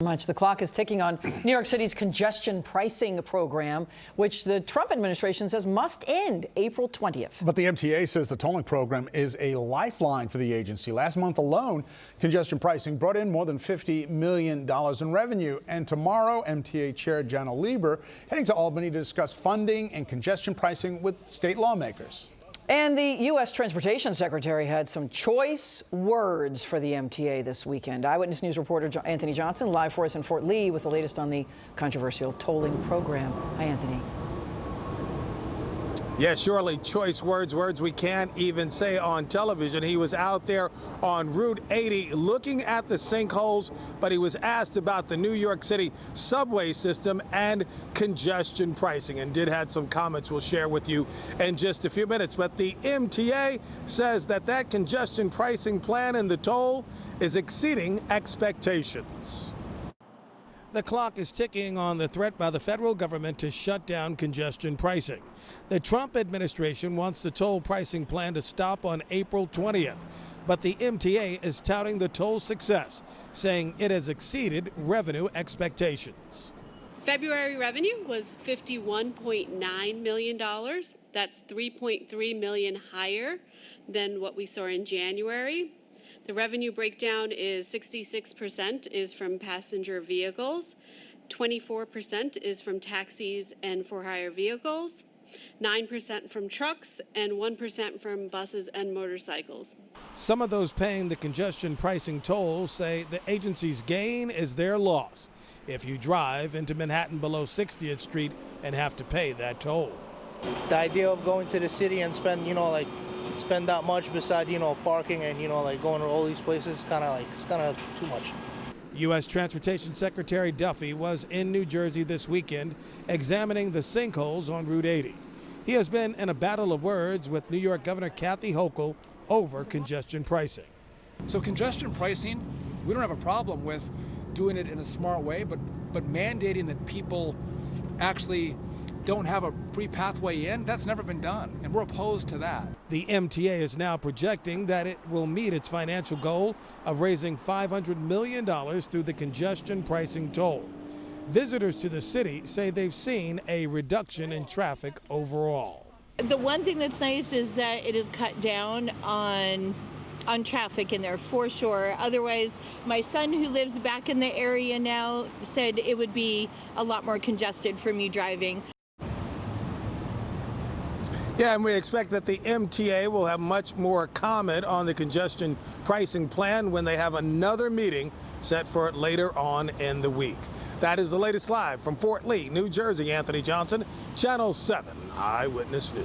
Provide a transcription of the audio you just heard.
Much. The clock is ticking on New York City's congestion pricing program, which the Trump administration says must end April 20th. But the MTA says the tolling program is a lifeline for the agency. Last month alone, congestion pricing brought in more than $50 million in revenue. And tomorrow, MTA Chair Janno Lieber heading to Albany to discuss funding and congestion pricing with state lawmakers. And the U.S. Transportation Secretary had some choice words for the MTA this weekend. Eyewitness News reporter Anthony Johnson live for us in Fort Lee with the latest on the controversial tolling program. Hi, Anthony. Yes, surely choice words we can't even say on television. He was out there on Route 80 looking at the sinkholes, but he was asked about the New York City subway system and congestion pricing, and did have some comments we'll share with you in just a few minutes. But the MTA says that congestion pricing plan and the toll is exceeding expectations. The clock is ticking on the threat by the federal government to shut down congestion pricing. The Trump administration wants the toll pricing plan to stop on April 20th, but the MTA is touting the toll's success, saying it has exceeded revenue expectations. February revenue was $51.9 million. That's $3.3 million higher than what we saw in January. The revenue breakdown is 66% is from passenger vehicles, 24% is from taxis and for-hire vehicles, 9% from trucks, and 1% from buses and motorcycles. Some of those paying the congestion pricing toll say the agency's gain is their loss if you drive into Manhattan below 60th Street and have to pay that toll. The idea of going to the city and spend that much beside, parking and, going to all these places, it's kind of too much. U.S. Transportation Secretary Duffy was in New Jersey this weekend examining the sinkholes on Route 80. He has been in a battle of words with New York Governor Kathy Hochul over congestion pricing. So congestion pricing, we don't have a problem with doing it in a smart way, but mandating that people actually don't have a free pathway in, that's never been done, and we're opposed to that. The MTA is now projecting that it will meet its financial goal of raising $500 million through the congestion pricing toll. Visitors to the city say they've seen a reduction in traffic overall. The one thing that's nice is that it has cut down on traffic in there for sure. Otherwise, my son who lives back in the area now said it would be a lot more congested for me driving. Yeah, and we expect that the MTA will have much more comment on the congestion pricing plan when they have another meeting set for later on in the week. That is the latest live from Fort Lee, New Jersey. Anthony Johnson, Channel 7 Eyewitness News.